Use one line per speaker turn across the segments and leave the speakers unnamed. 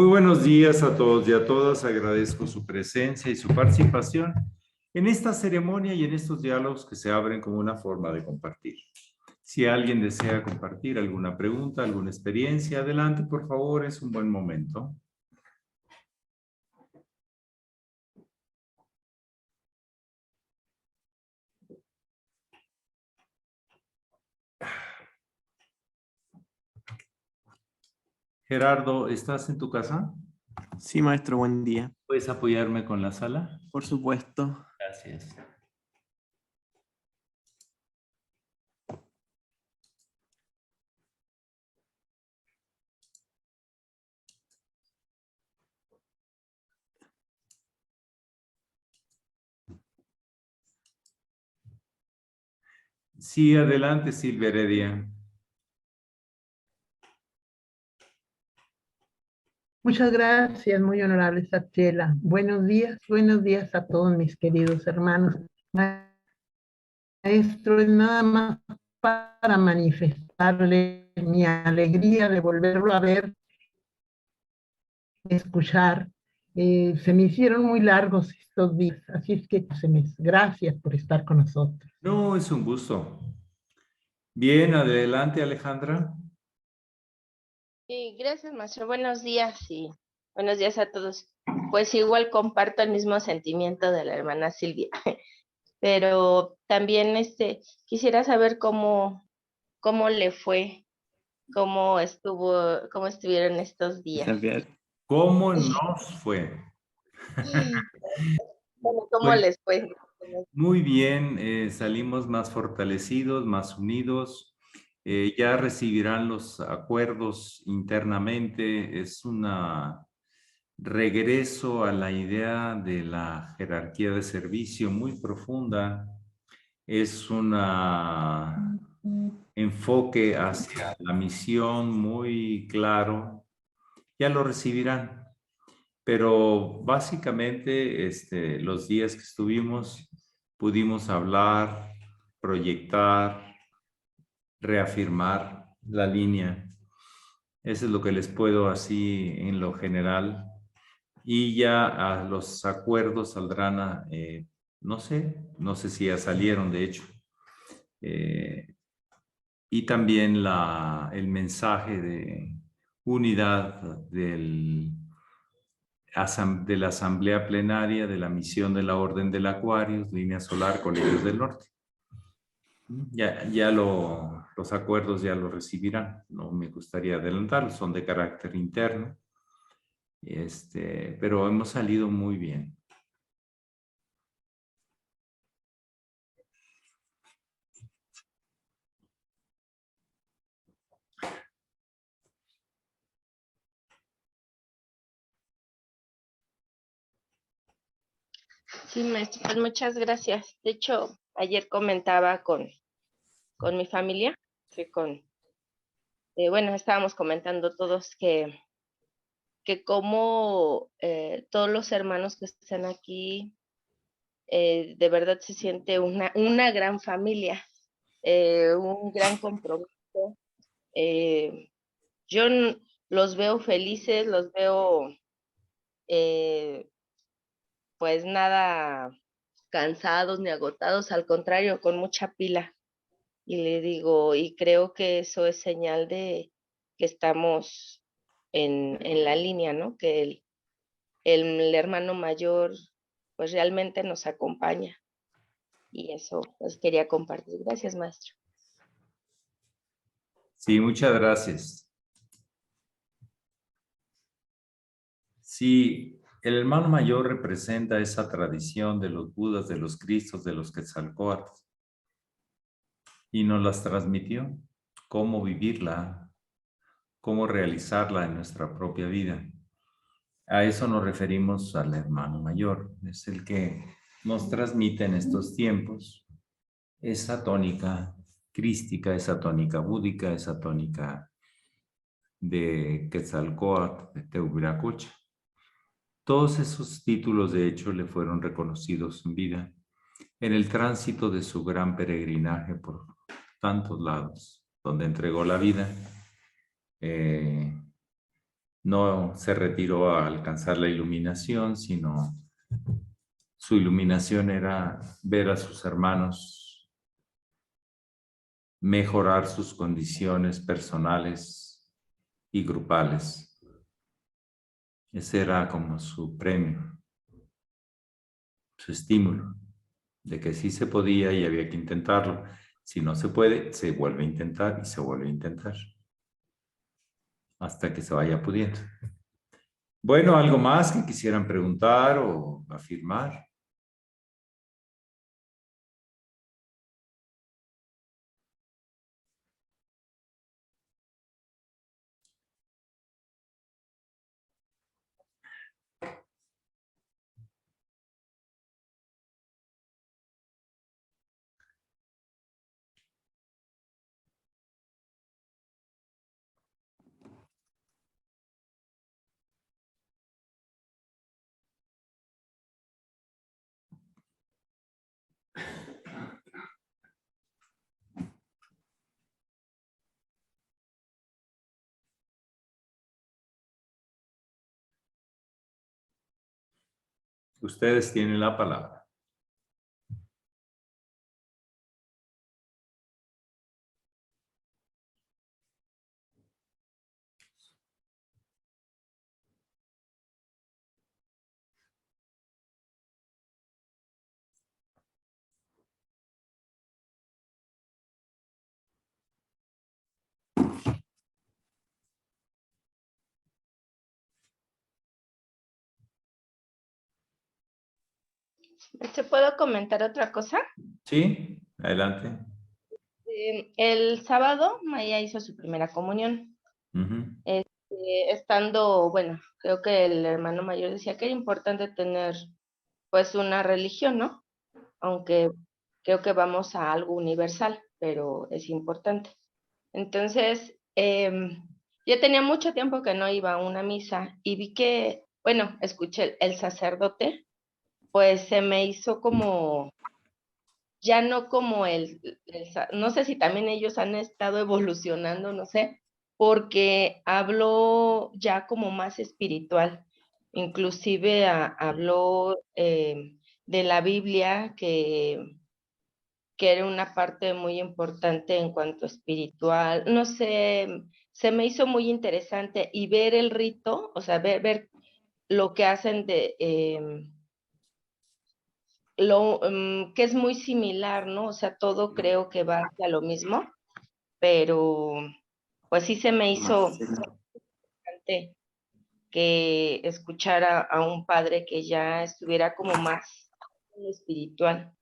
Muy buenos días a todos y a todas. Agradezco su presencia y su participación en esta ceremonia y en estos diálogos que se abren como una forma de compartir. Si alguien desea compartir alguna pregunta, alguna experiencia, adelante, por favor, es un buen momento. Gerardo, ¿estás en tu casa?
Sí, maestro, buen día.
¿Puedes apoyarme con la sala?
Por supuesto.
Gracias. Sí, adelante, Silvia Heredia.
Muchas gracias, muy honorable Sachela. Buenos días a todos mis queridos hermanos. Maestro, es nada más para manifestarle mi alegría de volverlo a ver, escuchar. Se me hicieron muy largos estos días, así es que gracias por estar con nosotros.
No, es un gusto. Bien, adelante, Alejandra.
Sí, gracias, maestro. Buenos días y buenos días a todos. Pues igual comparto el mismo sentimiento de la hermana Silvia, pero también quisiera saber cómo le fue, cómo estuvieron estos días.
¿Cómo nos fue?
¿Cómo
Pues,
les fue?
muy bien, salimos más fortalecidos, más unidos. Ya recibirán los acuerdos internamente. Es un regreso a la idea de la jerarquía de servicio muy profunda. Es un enfoque hacia la misión muy claro. Ya lo recibirán. Pero básicamente los días que estuvimos pudimos hablar, proyectar, reafirmar la línea. Eso es lo que les puedo así en lo general. Y ya a los acuerdos saldrán no sé si ya salieron de hecho. Y también el mensaje de unidad de la Asamblea Plenaria de la Misión de la Orden del Acuario, Línea Solar, Colegios del Norte. Ya los acuerdos ya los recibirán. No me gustaría adelantarlos, son de carácter interno. Pero hemos salido muy bien.
Sí, maestro, pues muchas gracias. De hecho, ayer comentaba con mi familia, bueno, estábamos comentando todos que como todos los hermanos que están aquí, de verdad se siente una gran familia, un gran compromiso. Yo los veo felices, los veo eh, pues nada cansados ni agotados, al contrario, con mucha pila. Y le digo, y creo que eso es señal de que estamos en la línea, ¿no? Que el hermano mayor pues realmente nos acompaña. Y eso pues quería compartir. Gracias, maestro.
Sí, muchas gracias. Sí, el hermano mayor representa esa tradición de los Budas, de los Cristos, de los Quetzalcóatl. Y nos las transmitió. Cómo vivirla, cómo realizarla en nuestra propia vida. A eso nos referimos al hermano mayor. Es el que nos transmite en estos tiempos esa tónica crística, esa tónica búdica, esa tónica de Quetzalcóatl, de Tehuiracocha. Todos esos títulos, de hecho, le fueron reconocidos en vida en el tránsito de su gran peregrinaje por tantos lados, donde entregó la vida no se retiró a alcanzar la iluminación, sino su iluminación era ver a sus hermanos mejorar sus condiciones personales y grupales. Ese era como su premio, su estímulo, de que sí se podía y había que intentarlo. Si no se puede, se vuelve a intentar y se vuelve a intentar, hasta que se vaya pudiendo. Bueno, ¿algo más que quisieran preguntar o afirmar? Ustedes tienen la palabra.
¿Se puedo comentar otra cosa?
¿Sí? Adelante.
El sábado Maya hizo su primera comunión.
Ujú.
Estando, bueno, creo que el hermano mayor decía que era importante tener pues una religión, ¿no? Aunque creo que vamos a algo universal, pero es importante. Entonces, yo tenía mucho tiempo que no iba a una misa y vi que, bueno, escuché el sacerdote, pues se me hizo como, ya no como no sé si también ellos han estado evolucionando, no sé, porque habló ya como más espiritual, inclusive habló de la Biblia, que era una parte muy importante en cuanto a espiritual, no sé, se me hizo muy interesante y ver el rito, o sea, ver lo que hacen que es muy similar, ¿no? O sea, todo creo que va hacia lo mismo, pero pues sí se me hizo interesante que escuchara a un padre que ya estuviera como más espiritual.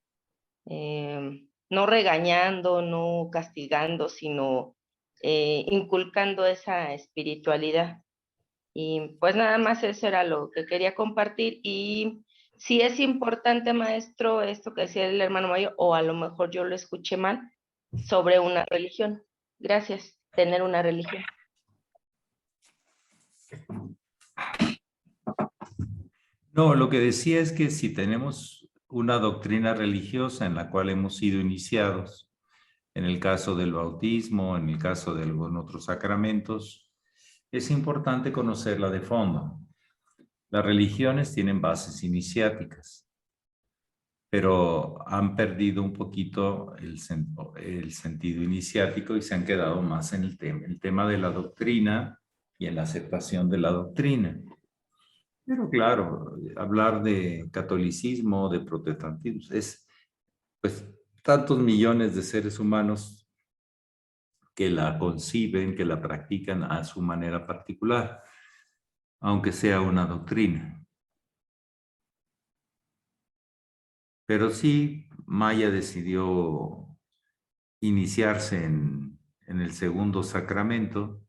No regañando, no castigando, sino inculcando esa espiritualidad. Y pues nada más eso era lo que quería compartir. Y si es importante, maestro, esto que decía el hermano mayor, o a lo mejor yo lo escuché mal, sobre una religión. Gracias, tener una religión.
No, lo que decía es que si tenemos una doctrina religiosa en la cual hemos sido iniciados, en el caso del bautismo, en el caso de algunos otros sacramentos, es importante conocerla de fondo. Las religiones tienen bases iniciáticas, pero han perdido un poquito el sentido iniciático y se han quedado más en el tema de la doctrina y en la aceptación de la doctrina. Pero claro, hablar de catolicismo, de protestantismo, es pues tantos millones de seres humanos que la conciben, que la practican a su manera particular, aunque sea una doctrina. Pero sí, Maya decidió iniciarse en el segundo sacramento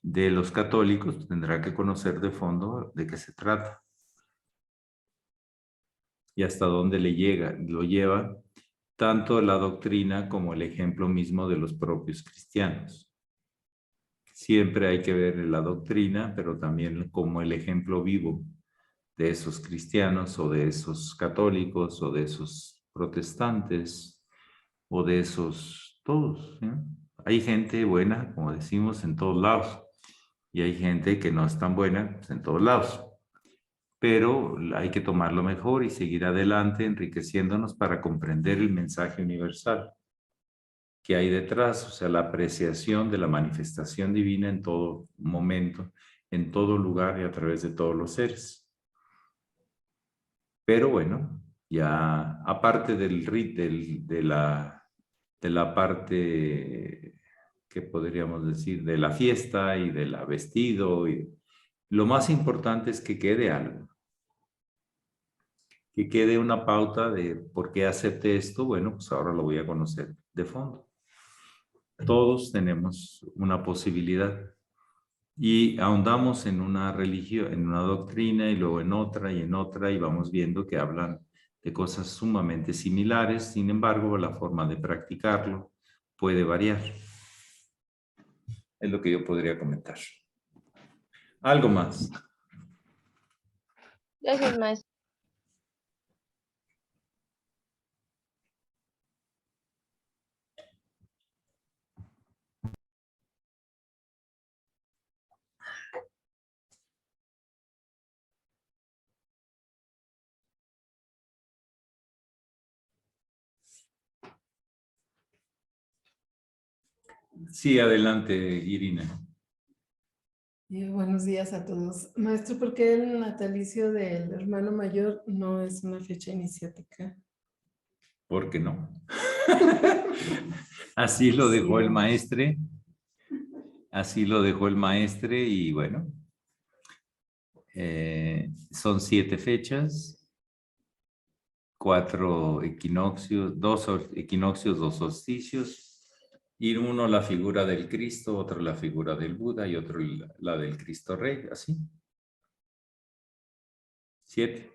de los católicos, tendrá que conocer de fondo de qué se trata y hasta dónde lo lleva tanto la doctrina como el ejemplo mismo de los propios cristianos. Siempre hay que ver la doctrina, pero también como el ejemplo vivo de esos cristianos o de esos católicos o de esos protestantes o de esos todos, ¿sí? Hay gente buena, como decimos, en todos lados. Y hay gente que no es tan buena pues, en todos lados. Pero hay que tomarlo mejor y seguir adelante enriqueciéndonos para comprender el mensaje universal que hay detrás, o sea, la apreciación de la manifestación divina en todo momento, en todo lugar y a través de todos los seres. Pero bueno, ya aparte de la parte que podríamos decir de la fiesta y de la vestido, lo más importante es que quede algo, que quede una pauta de por qué acepté esto. Bueno, pues ahora lo voy a conocer de fondo. Todos tenemos una posibilidad y ahondamos en una religión, en una doctrina y luego en otra y vamos viendo que hablan de cosas sumamente similares. Sin embargo, la forma de practicarlo puede variar. Es lo que yo podría comentar. ¿Algo más?
Gracias, maestro.
Sí, adelante, Irina.
Buenos días a todos. Maestro, ¿por qué el natalicio del hermano mayor no es una fecha iniciática?
¿Por qué no? Así lo dejó el maestre. Así lo dejó el maestre y bueno, son 7 fechas, 4 equinoccios, 2 equinoccios, 2 solsticios, y uno la figura del Cristo, otro la figura del Buda y otro la del Cristo Rey, así. 7.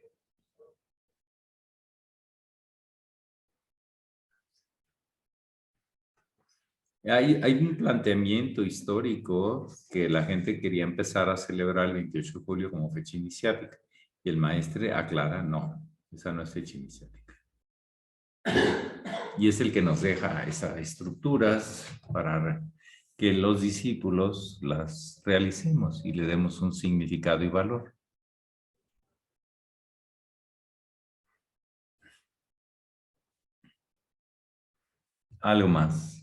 Hay un planteamiento histórico que la gente quería empezar a celebrar el 28 de julio como fecha iniciática. Y el maestre aclara, no, esa no es fecha iniciática. Y es el que nos deja esas estructuras para que los discípulos las realicemos y le demos un significado y valor. Algo más.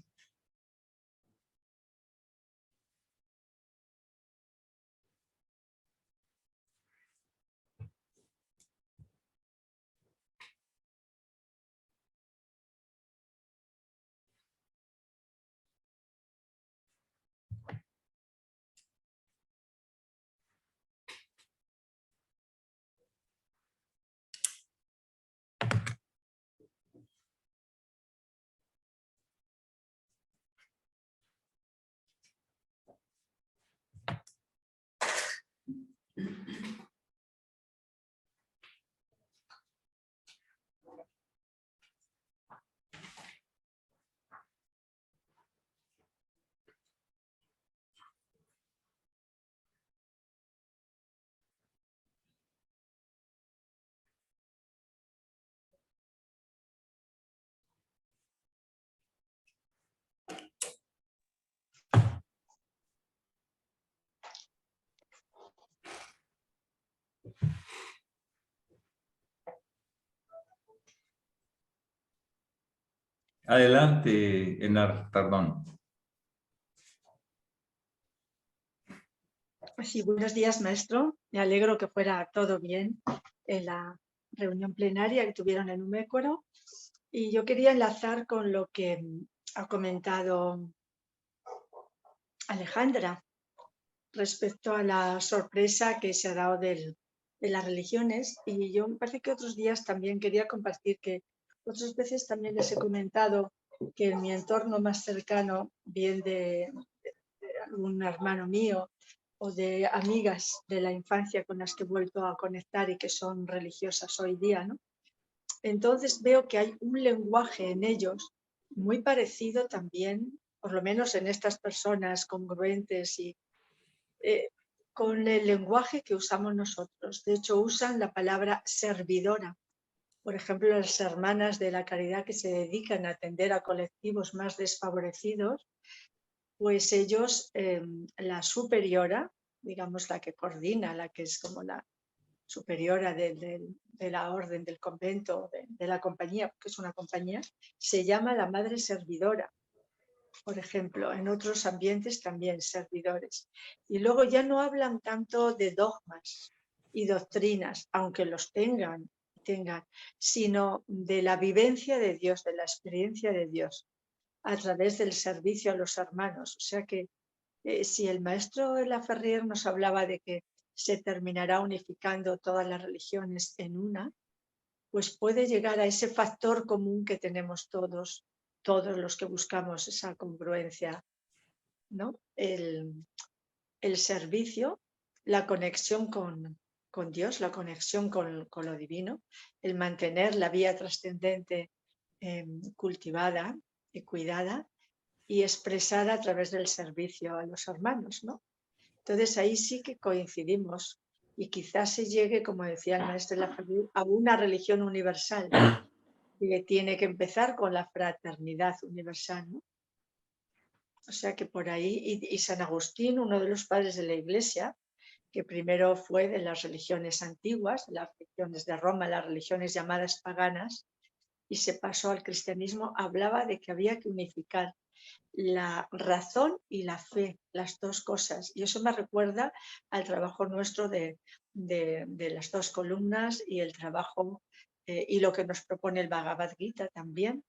Adelante, Enar, perdón.
Sí, buenos días, maestro. Me alegro que fuera todo bien en la reunión plenaria que tuvieron en Umécoro. Y yo quería enlazar con lo que ha comentado Alejandra respecto a la sorpresa que se ha dado de las religiones. Y yo me parece que otros días también quería compartir que otras veces también les he comentado que en mi entorno más cercano, bien de un hermano mío o de amigas de la infancia con las que he vuelto a conectar y que son religiosas hoy día, ¿no? Entonces veo que hay un lenguaje en ellos muy parecido también, por lo menos en estas personas congruentes y con el lenguaje que usamos nosotros. De hecho, usan la palabra servidora. Por ejemplo, las hermanas de la caridad que se dedican a atender a colectivos más desfavorecidos, pues ellos, la superiora, digamos, la que coordina, la que es como la superiora de la orden, del convento, de la compañía, porque es una compañía, se llama la madre servidora. Por ejemplo, en otros ambientes también servidores. Y luego ya no hablan tanto de dogmas y doctrinas, aunque los tengan, sino de la vivencia de Dios, de la experiencia de Dios, a través del servicio a los hermanos. O sea que si el maestro Laferrière nos hablaba de que se terminará unificando todas las religiones en una, pues puede llegar a ese factor común que tenemos todos los que buscamos esa congruencia, ¿no? El servicio, la conexión con Dios, la conexión con lo divino, el mantener la vía trascendente cultivada y cuidada y expresada a través del servicio a los hermanos, ¿no? Entonces ahí sí que coincidimos y quizás se llegue, como decía el maestro Laferrière, a una religión universal que tiene que empezar con la fraternidad universal, ¿no? O sea que por ahí, y San Agustín, uno de los padres de la Iglesia, que primero fue de las religiones antiguas, de las religiones de Roma, las religiones llamadas paganas, y se pasó al cristianismo, hablaba de que había que unificar la razón y la fe, las dos cosas. Y eso me recuerda al trabajo nuestro de las dos columnas y el trabajo y lo que nos propone el Bhagavad Gita también,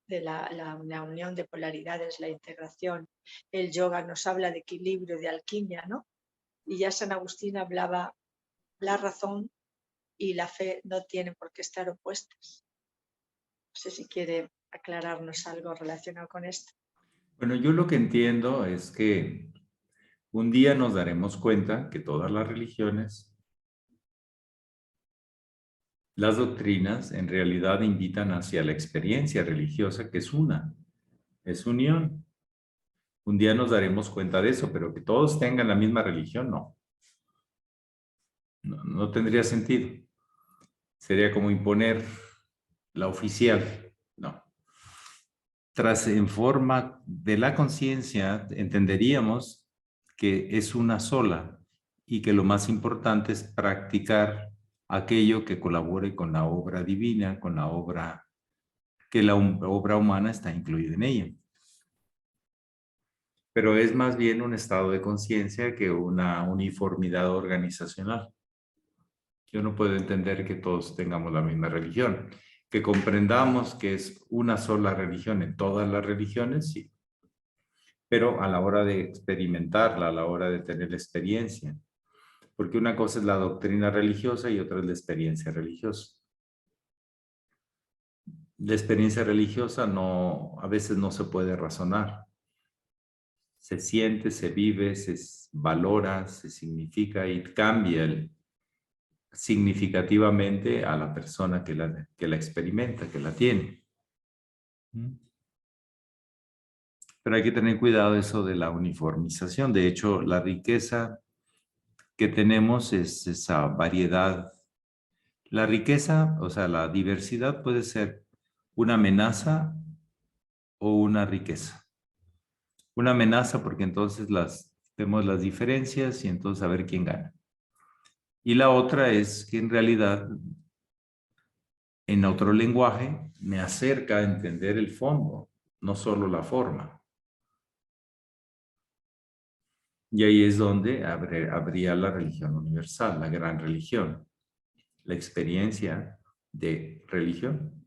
de la unión de polaridades, la integración. El yoga nos habla de equilibrio, de alquimia, ¿no? Y ya San Agustín hablaba, la razón y la fe no tienen por qué estar opuestas. No sé si quiere aclararnos algo relacionado con esto.
Bueno, yo lo que entiendo es que un día nos daremos cuenta que todas las religiones, las doctrinas, en realidad invitan hacia la experiencia religiosa, que es unión. Un día nos daremos cuenta de eso, pero que todos tengan la misma religión, no. No tendría sentido. Sería como imponer la oficial, no. En forma de la conciencia, entenderíamos que es una sola y que lo más importante es practicar aquello que colabore con la obra divina, con la obra, que la obra humana está incluida en ella. Pero es más bien un estado de conciencia que una uniformidad organizacional. Yo no puedo entender que todos tengamos la misma religión. Que comprendamos que es una sola religión en todas las religiones, sí. Pero a la hora de experimentarla, a la hora de tener la experiencia. Porque una cosa es la doctrina religiosa y otra es la experiencia religiosa. La experiencia religiosa a veces no se puede razonar. Se siente, se vive, se valora, se significa y cambia significativamente a la persona que la experimenta, que la tiene. Pero hay que tener cuidado eso de la uniformización. De hecho, la riqueza que tenemos es esa variedad. La riqueza, o sea, la diversidad puede ser una amenaza o una riqueza. Una amenaza porque entonces vemos las diferencias y entonces a ver quién gana. Y la otra es que en realidad en otro lenguaje me acerca a entender el fondo, no solo la forma. Y ahí es donde habría la religión universal, la gran religión, la experiencia de religión.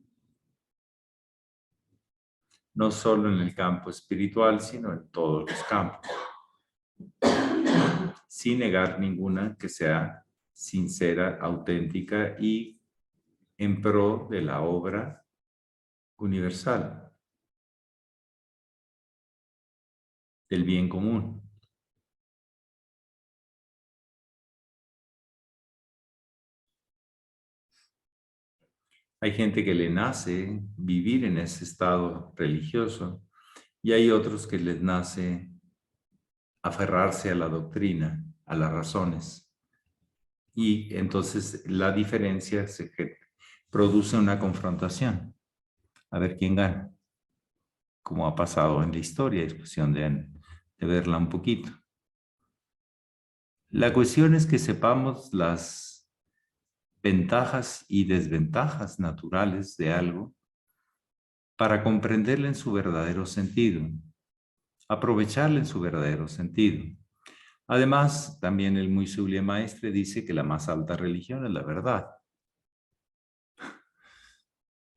No solo en el campo espiritual, sino en todos los campos. Sin negar ninguna que sea sincera, auténtica y en pro de la obra universal, del bien común. Hay gente que le nace vivir en ese estado religioso y hay otros que les nace aferrarse a la doctrina, a las razones. Y entonces la diferencia produce una confrontación. A ver quién gana. Como ha pasado en la historia, es cuestión de verla un poquito. La cuestión es que sepamos las ventajas y desventajas naturales de algo para comprenderla en su verdadero sentido, aprovecharla en su verdadero sentido. Además, también el muy sublime maestre dice que la más alta religión es la verdad.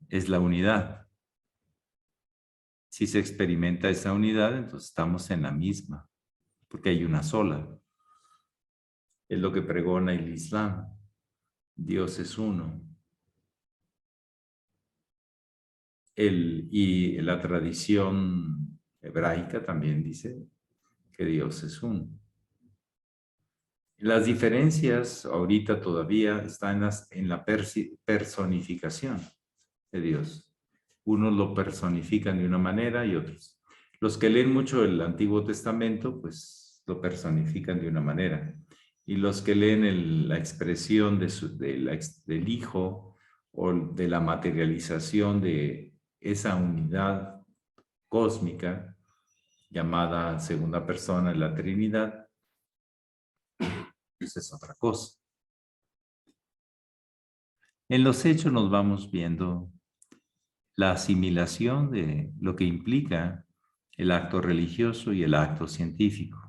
Es la unidad. Si se experimenta esa unidad, entonces estamos en la misma, porque hay una sola. Es lo que pregona el Islam. Dios es uno. Y la tradición hebraica también dice que Dios es uno. Las diferencias ahorita todavía están en la personificación de Dios. Unos lo personifican de una manera y otros. Los que leen mucho el Antiguo Testamento, pues lo personifican de una manera. Y los que leen la expresión del Hijo o de la materialización de esa unidad cósmica llamada segunda persona de la Trinidad, pues es otra cosa. En los hechos nos vamos viendo la asimilación de lo que implica el acto religioso y el acto científico.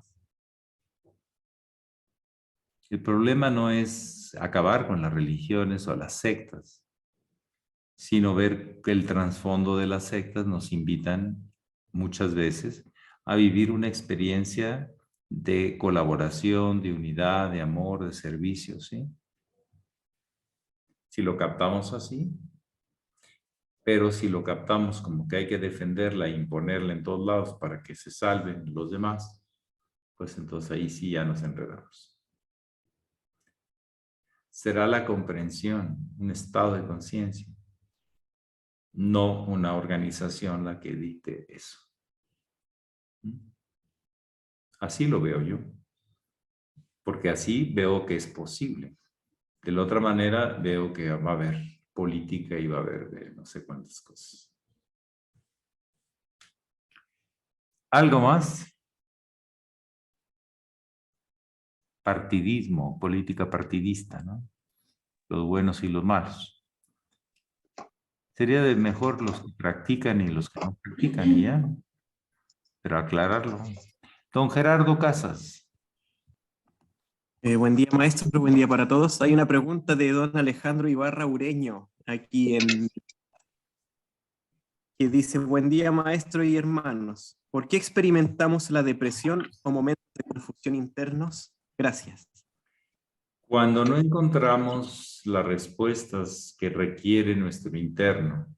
El problema no es acabar con las religiones o las sectas, sino ver que el trasfondo de las sectas nos invitan muchas veces a vivir una experiencia de colaboración, de unidad, de amor, de servicio, ¿sí? Si lo captamos así, pero si lo captamos como que hay que defenderla e imponerla en todos lados para que se salven los demás, pues entonces ahí sí ya nos enredamos. Será la comprensión, un estado de conciencia, no una organización la que dicte eso. Así lo veo yo, porque así veo que es posible. De la otra manera veo que va a haber política y va a haber de no sé cuántas cosas. ¿Algo más? Partidismo, política partidista, ¿no? Los buenos y los malos. Sería de mejor los que practican y los que no practican, y ya. Pero aclararlo. Don Gerardo Casas.
Buen día, maestro. Buen día para todos. Hay una pregunta de don Alejandro Ibarra Ureño, aquí que dice: buen día, maestro y hermanos. ¿Por qué experimentamos la depresión o momentos de confusión internos? Gracias.
Cuando no encontramos las respuestas que requiere nuestro interno,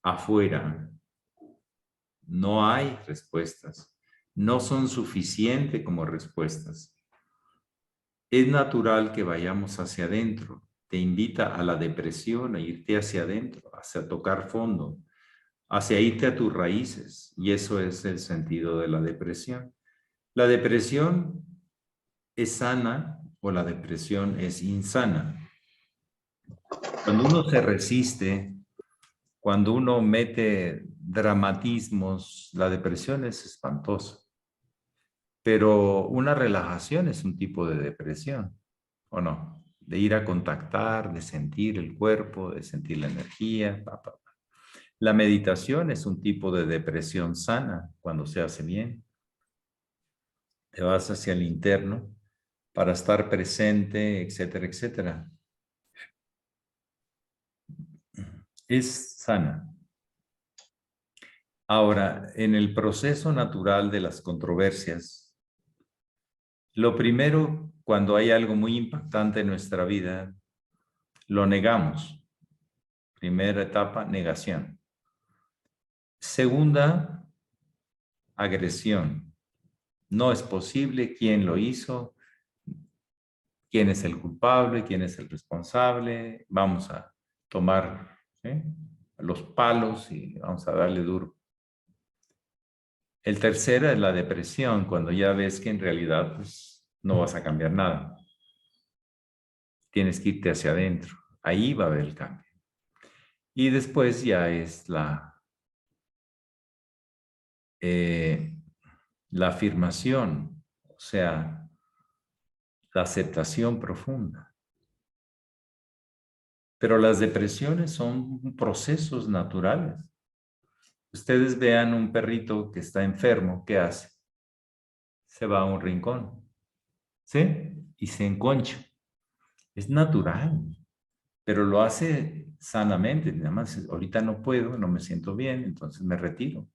afuera, no hay respuestas. No son suficientes como respuestas. Es natural que vayamos hacia adentro. Te invita a la depresión, a irte hacia adentro, hacia tocar fondo, hacia irte a tus raíces. Y eso es el sentido de la depresión. La depresión es sana o la depresión es insana. Cuando uno se resiste, cuando uno mete dramatismos, la depresión es espantosa. Pero una relajación es un tipo de depresión, ¿o no? De ir a contactar, de sentir el cuerpo, de sentir la energía. La meditación es un tipo de depresión sana cuando se hace bien. Te vas hacia el interno para estar presente, etcétera, etcétera. Es sana. Ahora, en el proceso natural de las controversias, lo primero, cuando hay algo muy impactante en nuestra vida, lo negamos. Primera etapa, negación. Segunda, agresión. No es posible, quién lo hizo, quién es el culpable, quién es el responsable. Vamos a tomar los palos y vamos a darle duro. El tercero es la depresión, cuando ya ves que en realidad pues, no vas a cambiar nada. Tienes que irte hacia adentro. Ahí va a haber el cambio. Y después ya es la afirmación, o sea, la aceptación profunda. Pero las depresiones son procesos naturales. Ustedes vean un perrito que está enfermo, ¿qué hace? Se va a un rincón, ¿sí? Y se enconcha. Es natural, pero lo hace sanamente. Nada más, ahorita no puedo, no me siento bien, entonces me retiro.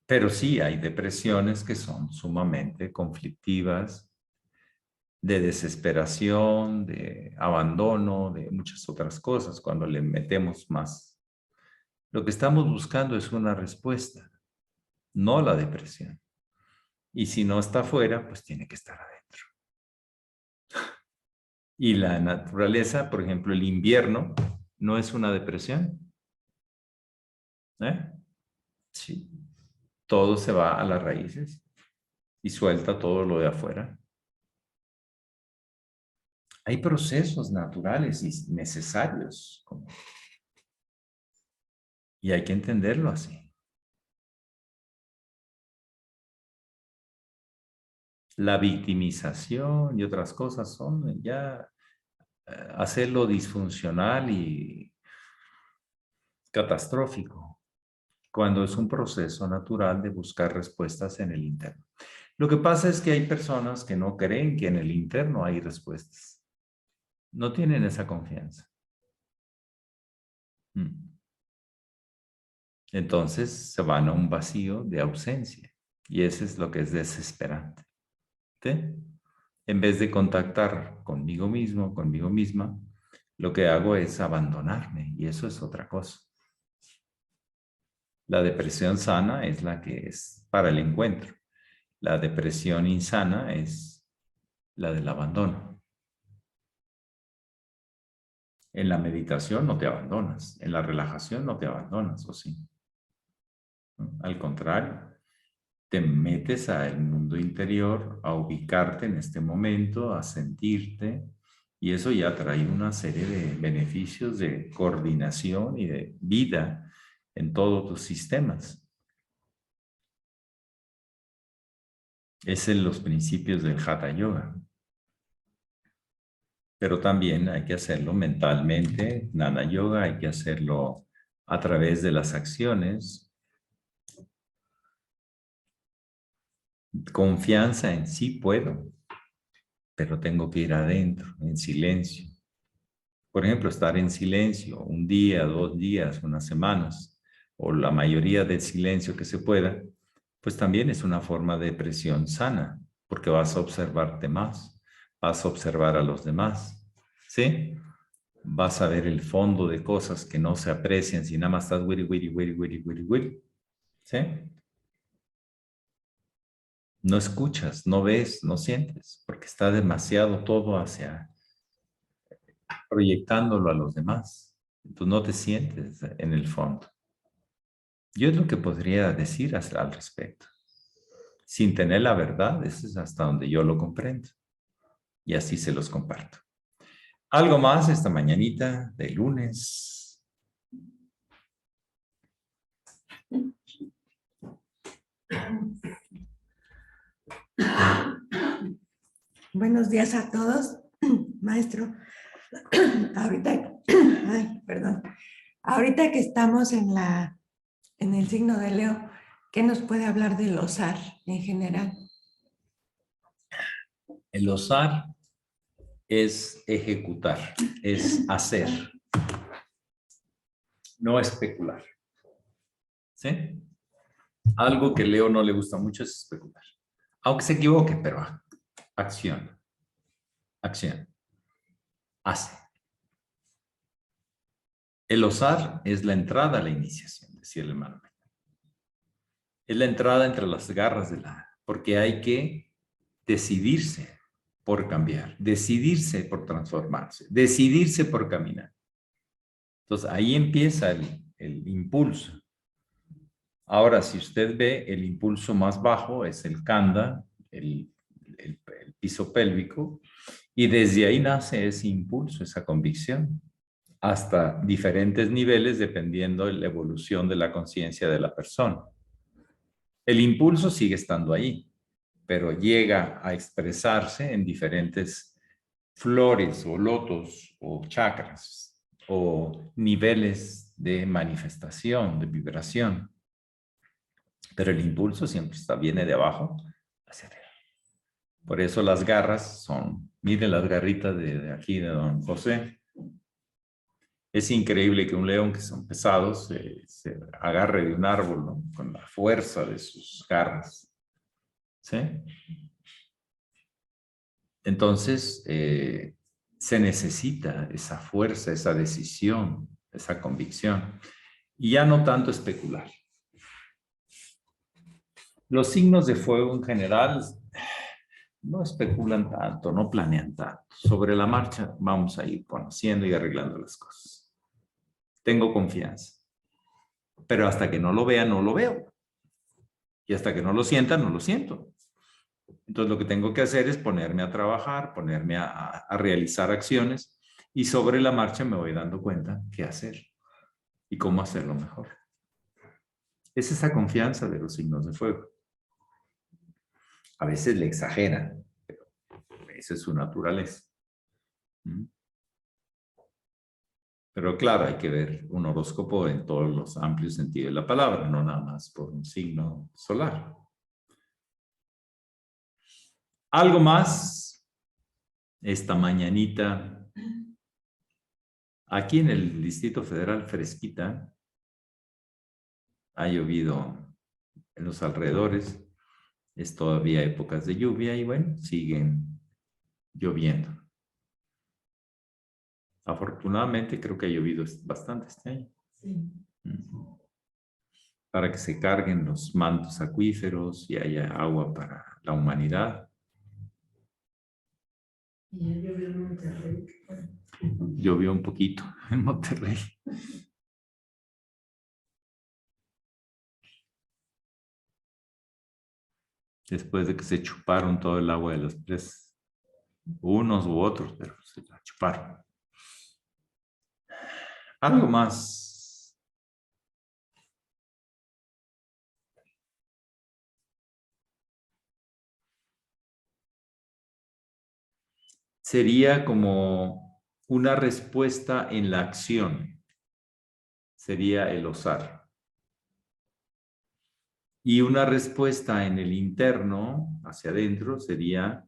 Pero sí hay depresiones que son sumamente conflictivas, de desesperación, de abandono, de muchas otras cosas, cuando le metemos más. Lo que estamos buscando es una respuesta, no la depresión. Y si no está afuera, pues tiene que estar adentro. Y la naturaleza, por ejemplo, el invierno, no es una depresión. ¿Eh? Sí. Todo se va a las raíces y suelta todo lo de afuera. Hay procesos naturales y necesarios. Y hay que entenderlo así. La victimización y otras cosas son ya hacerlo disfuncional y catastrófico, cuando es un proceso natural de buscar respuestas en el interno. Lo que pasa es que hay personas que no creen que en el interno hay respuestas. No tienen esa confianza. Entonces se van a un vacío de ausencia. Y eso es lo que es desesperante. ¿Sí? En vez de contactar conmigo mismo, conmigo misma, lo que hago es abandonarme. Y eso es otra cosa. La depresión sana es la que es para el encuentro. La depresión insana es la del abandono. En la meditación no te abandonas. En la relajación no te abandonas, ¿o sí? Al contrario, te metes al mundo interior, a ubicarte en este momento, a sentirte, y eso ya trae una serie de beneficios de coordinación y de vida en todos tus sistemas. Es en los principios del Hatha Yoga. Pero también hay que hacerlo mentalmente, Jnana Yoga, hay que hacerlo a través de las acciones. Confianza en sí puedo, pero tengo que ir adentro, en silencio. Por ejemplo, estar en silencio un día, 2 días, unas semanas, o la mayoría del silencio que se pueda, pues también es una forma de presión sana, porque vas a observarte más, vas a observar a los demás, ¿sí? Vas a ver el fondo de cosas que no se aprecian si nada más estás wiri, wiri, wiri, wiri, wiri, wiri, ¿sí? No escuchas, no ves, no sientes, porque está demasiado todo hacia proyectándolo a los demás. Tú no te sientes en el fondo. Yo es lo que podría decir al respecto. Sin tener la verdad, eso es hasta donde yo lo comprendo. Y así se los comparto. Algo más esta mañanita de lunes.
Buenos días a todos, maestro. Ahorita que estamos en el signo de Leo, ¿qué nos puede hablar del osar en general?
El osar es ejecutar, es hacer, no especular. ¿Sí? Algo que Leo no le gusta mucho es especular. Aunque se equivoque, pero acción. Acción. Hace. El osar es la entrada a la iniciación, decía el hermano. Es la entrada entre las garras de porque hay que decidirse por cambiar, decidirse por transformarse, decidirse por caminar. Entonces ahí empieza el impulso. Ahora, si usted ve, el impulso más bajo es el khandha, el piso pélvico, y desde ahí nace ese impulso, esa convicción, hasta diferentes niveles dependiendo de la evolución de la conciencia de la persona. El impulso sigue estando ahí, pero llega a expresarse en diferentes flores o lotos o chakras o niveles de manifestación, de vibración. Pero el impulso siempre viene de abajo hacia arriba. Por eso las garras son, miren las garritas de aquí de don José. Es increíble que un león que son pesados se agarre de un árbol, ¿no? Con la fuerza de sus garras. ¿Sí? Entonces, se necesita esa fuerza, esa decisión, esa convicción. Y ya no tanto especular. Los signos de fuego en general no especulan tanto, no planean tanto. Sobre la marcha vamos a ir conociendo y arreglando las cosas. Tengo confianza. Pero hasta que no lo vea, no lo veo. Y hasta que no lo sienta, no lo siento. Entonces lo que tengo que hacer es ponerme a trabajar, ponerme a realizar acciones y sobre la marcha me voy dando cuenta qué hacer y cómo hacerlo mejor. Es esa confianza de los signos de fuego. A veces le exageran, pero esa es su naturaleza. Pero claro, hay que ver un horóscopo en todos los amplios sentidos de la palabra, no nada más por un signo solar. Algo más, esta mañanita, aquí en el Distrito Federal, fresquita, ha llovido en los alrededores, es todavía épocas de lluvia y bueno, siguen lloviendo. Afortunadamente creo que ha llovido bastante este año.
Sí.
Para que se carguen los mantos acuíferos y haya agua para la humanidad.
Y ya llovió en Monterrey.
Llovió un poquito en Monterrey. Después de que se chuparon todo el agua de los presas. Unos u otros, pero se la chuparon. Algo más. Sería como una respuesta en la acción. Sería el osar. Y una respuesta en el interno, hacia adentro, sería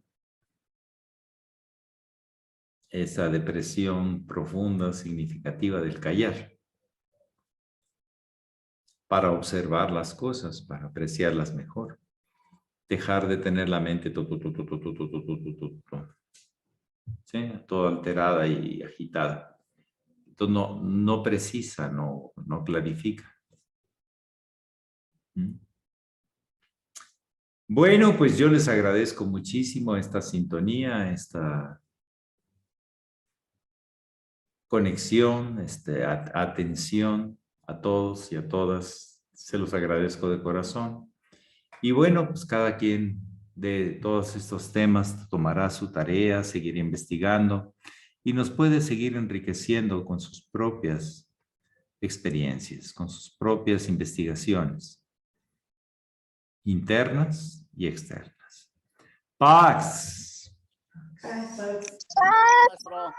esa depresión profunda, significativa del callar. Para observar las cosas, para apreciarlas mejor. Dejar de tener la mente ¿sí? Toda alterada y agitada. Entonces no precisa, no clarifica. Bueno, pues yo les agradezco muchísimo esta sintonía, esta conexión, atención a todos y a todas. Se los agradezco de corazón. Y bueno, pues cada quien de todos estos temas tomará su tarea, seguirá investigando y nos puede seguir enriqueciendo con sus propias experiencias, con sus propias investigaciones internas y externas. Pax.
Ay, padre.
Maestro.